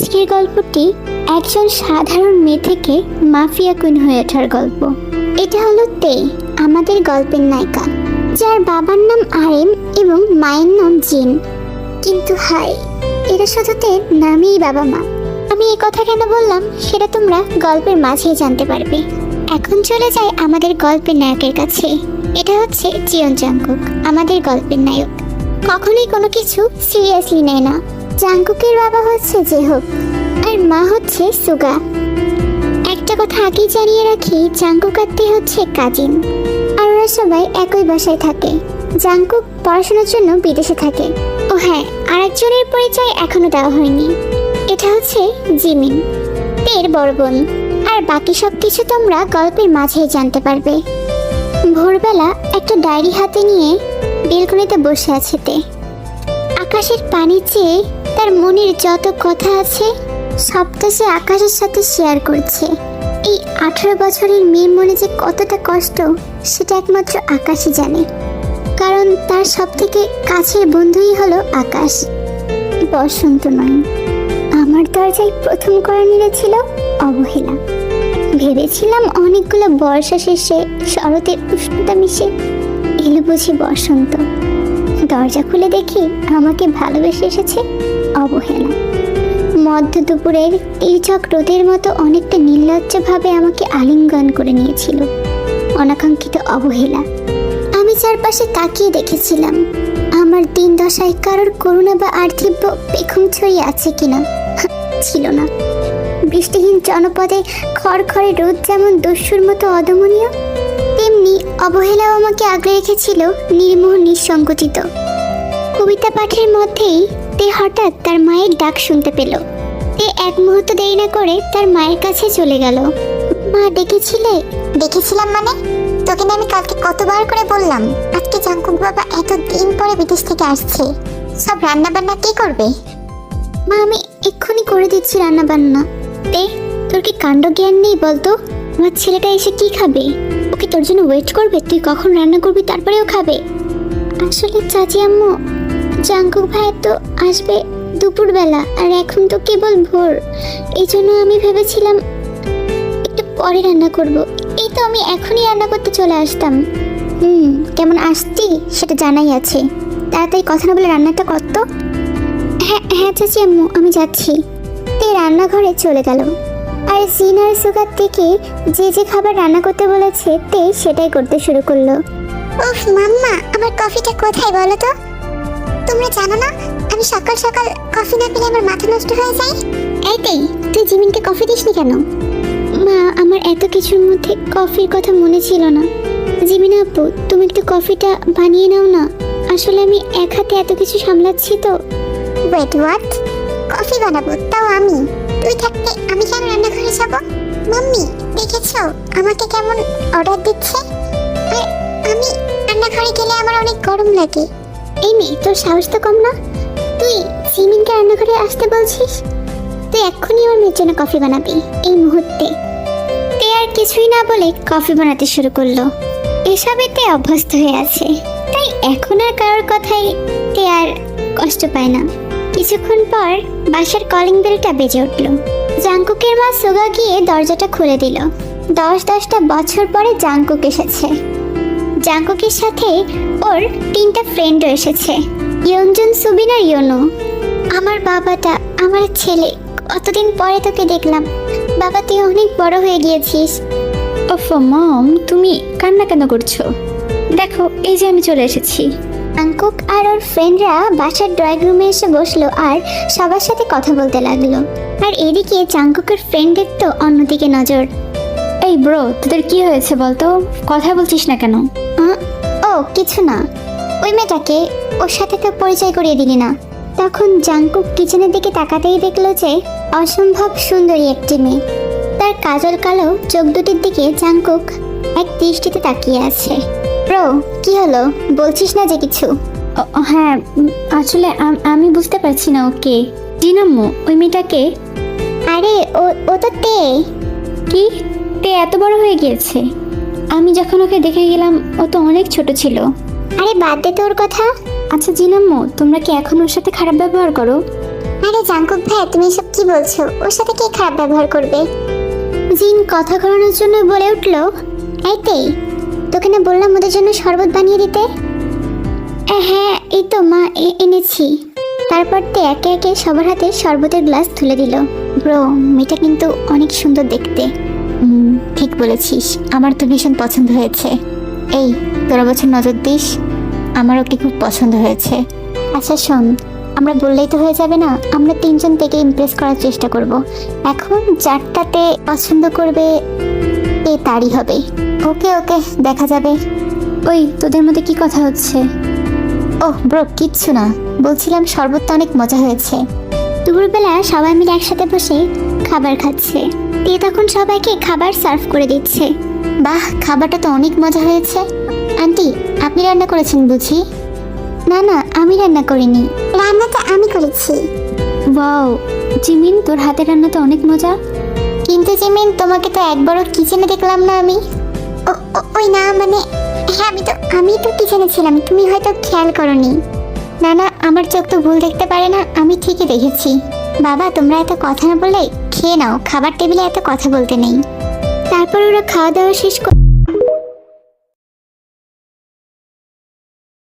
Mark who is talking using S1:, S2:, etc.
S1: আজকের গল্পটি একজন সাধারণ মেয়ে থেকে মাফিয়া কুইন হয়ে ওঠার গল্প। এটা হলো তে, আমাদের গল্পের নায়িকা, যার বাবার নাম আরেম এবং মায়ের নাম জিন। কিন্তু হায়, এরা শুধু তে নামেই বাবা মা। আমি এই কথা কেন বললাম সেটা তোমরা গল্পের মাঝেই জানতে পারবে। এখন চলে যাই আমাদের গল্পের নায়কের কাছে। এটা হচ্ছে জিয়ন জাংকুক, আমাদের গল্পের নায়ক। কখনোই কোনো কিছু সিরিয়াসলি নেয় না। জাংকুকের বাবা হচ্ছে জেহোক আর মা হচ্ছে সুগা। একটা কথা আগেই জানিয়ে রাখি, জাংকুক আর তে হচ্ছে কাজিন, আর ওরা সবাই একই বাসায় থাকে। জাংকুক পড়াশোনার জন্য বিদেশে থাকে। ও হ্যাঁ, আরেকজনের পরিচয় এখনো দেওয়া হয়নি। এটা হচ্ছে জিমিন, তের বড় বোন। আর বাকি সব কিছু তোমরা গল্পের মাঝেই জানতে পারবে। ভোরবেলা একটা ডায়েরি হাতে নিয়ে বেলকনিতে বসে আছে তে। আকাশের পানি চেয়ে তার মনের যত কথা আছে সবটা সে আকাশের সাথে শেয়ার করছে। এই 18 বছরের মেয়ের মনে যে কতটা কষ্ট সেটা একমাত্র আকাশই জানে, কারণ তার সব থেকে কাছের বন্ধুই হলো আকাশ, বসন্ত নয়। আমার দরজায় প্রথম করা ছিল অবহেলা। ভেবেছিলাম অনেকগুলো বর্ষা শেষে শরতের উষ্ণতা মিশে এলো বুঝি বসন্ত। দরজা খুলে দেখি আমাকে ভালোবেসে এসেছে অবহেলা। মধ্য দুপুরের তির্যক রোদের মতো অনেকটা নির্লজ্জভাবে আমাকে আলিঙ্গন করে নিয়েছিল অনাকাঙ্ক্ষিত অবহেলা। আমি চারপাশে তাকিয়ে দেখেছিলাম আমার দিন দশায় কারোর করুণা বা আর্থিব্য পেখম ছড়িয়ে আছে কিনা। ছিল না। বৃষ্টিহীন জনপদে খড়খড়ে রোদ যেমন দস্যুর মতো অদমনীয়, তেমনি অবহেলাও আমাকে আগলে রেখেছিল নির্মোহ নিঃসংগঠিত। কবিতা পাঠের মধ্যেই তে হঠাৎ তার মায়ের ডাক শুনতে পেল। তে এক মুহূর্ত দেরি না করে তার মায়ের কাছে চলে গেল। মা ডেকেছিলে?
S2: দেখেছিলাম মানে? তোকে না আমি কালকে কতবার করে বললাম আজকে জাংকুক বাবা এতদিন পরে বিদেশ থেকে আসছে, সব রান্না বান্না কে করবে?
S1: মা আমি এক্ষুনি করে দিচ্ছি রান্না বান্না। তে, তোর কি কাণ্ড জ্ঞান নেই বলতো? আমার ছেলেটা এসে কি খাবে? ওকে তোর জন্য ওয়েট করবে? তুই কখন রান্না করবি তারপরেও খাবে? আসলে চাচি আম্মু, জাংকুক ভাই তো আসবে দুপুরবেলা, আর এখন তো কেবল ভোর। এই জন্য আমি ভেবেছিলাম একটু পরে রান্না করব। এই তো আমি এখনই রান্না করতে চলে আসতাম। কেমন আসছি সেটা জানাই আছে। তাড়াতাড়ি কথা না বলে রান্নাটা করতো। হ্যাঁ হ্যাঁ চাচি আম্মু, আমি যাচ্ছি। তে রান্নাঘরে চলে গেল। আর জিন আর সুগার থেকে যে যে খাবার রান্না করতে বলেছে তে সেটাই করতে শুরু করলো।
S2: উফ মাম্মা, আমার কফিটা কোথায় বলো তো? তোমরা জানো না আমি সকাল সকাল কফি না পেলে আমার মাথা নষ্ট হয়ে যায়।
S1: এই তে, তুই জিমিনকে কফি দিসনি কেন? মা, আমার এত কিছুর মধ্যে কফির কথা মনে ছিল না। জিমিন আপু, তুমি একটু কফিটা বানিয়ে নাও না। আসলে আমি এক হাতে এত কিছু সামলাচ্ছি তো।
S2: Wait what? কফি বানাবো তাও আমি? তুই থাকতে আমি কেন রান্নাঘরে যাব? মাম্মি দেখেছো আমাকে কেমন অর্ডার দিচ্ছে? আর আমি রান্নাঘরে গেলে আমার অনেক গরম লাগে।
S1: এই মেয়ে, তোর সাহস তো কম না? তুই জিমিনকে রান্নাঘরে আসতে বলছিস? তুই এক্ষুনি আমার মেয়ের জন্য কফি বানাবি এই মুহূর্তে। তে আর কিছুই না বলে কফি বানাতে শুরু করলো। এসবেতে অভ্যস্ত হয়ে আছে, তাই এখন আর কারোর কথাই তে আর কষ্ট পায় না। কিছুক্ষণ পর বাসার কলিং বেলটা বেজে উঠল। জাংকুকের মা সুগা গিয়ে দরজাটা খুলে দিল। 10-10টা বছর পরে জাংকুক এসেছে। জাংকুকের সাথে ওর 3টা ফ্রেন্ডও এসেছে, ইয়ংজুন, সুবিন আর ইয়োনো। আমার বাবাটা, আমার ছেলে, কতদিন পরে তোকে দেখলাম। বাবা, তুই অনেক বড় হয়ে গিয়েছিস।
S3: ওফ মম, তুমি কান্না কেন করছো? দেখো এই যে আমি চলে এসেছি।
S1: জাংকুক আর ওর ফ্রেন্ডরা বাসার ড্রয়িং রুমে এসে বসলো আর সবার সাথে কথা বলতে লাগলো। আর এদিকে জাংকুকের ফ্রেন্ডের তো অন্যদিকে নজর।
S3: এই ব্রো, তোদের কি হয়েছে বলতো? কথা বলছিস না কেন?
S1: ও কিছু না, ওই মেয়েটাকে ওর সাথে তো পরিচয় করিয়ে দিলি না। তখন জাংকুক কিচেনের দিকে তাকাতেই দেখলো যে অসম্ভব সুন্দরী একটি মেয়ে। তার কাজল কালো চোখ দুটির দিকে জাংকুক এক দৃষ্টিতে তাকিয়ে আছে। ব্রো, কি হলো? বলছিস না যে কিছু?
S3: হ্যাঁ, আসলে আমি বুঝতে পারছি না ওকে। জিনাম্মু, ওই মেয়েটাকে?
S1: আরে ও তো তে।
S3: কি? তে এত বড় হয়ে গিয়েছে? আমি যখন ওকে দেখে গেলাম ও তো অনেক ছোট ছিল।
S1: আরে বাদ দে তোর কথা।
S3: আচ্ছা জিনাম্মু, তোমরা কি এখন ওর সাথে খারাপ ব্যবহার করো?
S2: আরে জাঙ্কুক ভাই, তুমি এসব কি বলছো? ওর সাথে কে খারাপ ব্যবহার করবে?
S1: জিন কথা ঘোরানোর জন্য বলে উঠল, এই তেই, তোকে না বললাম ওদের জন্য শরবত বানিয়ে দিতে? হ্যাঁ, এই তো মা এনেছি। তারপর তে একে একে সবার হাতে শরবতের গ্লাস তুলে দিল। ব্রো, মেয়েটা কিন্তু অনেক সুন্দর দেখতে। ঠিক বলেছিস, আমার তো ভীষণ পছন্দ হয়েছে। এই, তোরা বছর নজর দিস, আমার ওকে খুব পছন্দ হয়েছে। আচ্ছা শোন, আমরা বললেই তো হয়ে যাবে না, আমরা তিনজন থেকে ইমপ্রেস করার চেষ্টা করব। এখন যারটাতে পছন্দ করবে এ তারই হবে। ওকে ওকে, দেখা যাবে। ওই, তোদের মধ্যে কি কথা হচ্ছে? ওহ ব্রো, কিচ্ছু না, বলছিলাম শরবতটা অনেক মজা হয়েছে। দুপুরবেলা সবাই মিলে একসাথে বসে খাবার খাচ্ছে। তে তখন সবাইকে খাবার সার্ভ করে দিচ্ছে। বাহ, খাবারটা তো অনেক মজা হয়েছে। আন্টি, আপনি রান্না করেছেন বুঝি? না না, আমি রান্না করিনি।
S2: রান্নাটা আমি করেছি।
S3: ওয়াও, জিমিন, তোর হাতের রান্না তো অনেক মজা।
S1: কিন্তু জিমিন, তোমাকে তো একবারও কিচেনে দেখলাম না আমি।
S2: ওই না, মানে হ্যাঁ, আমি তো কিচেনে ছিলাম, তুমি হয়তো খেয়াল করনি।
S1: না না, আমার চোখ তো ভুল দেখতে পারে না, আমি ঠিকই দেখেছি। বাবা, তোমরা এত কথা না বলে খেয়ে নাও, খাবার টেবিলে এত কথা বলতে নেই। তারপর ওরা খাওয়া দাওয়া শেষ করে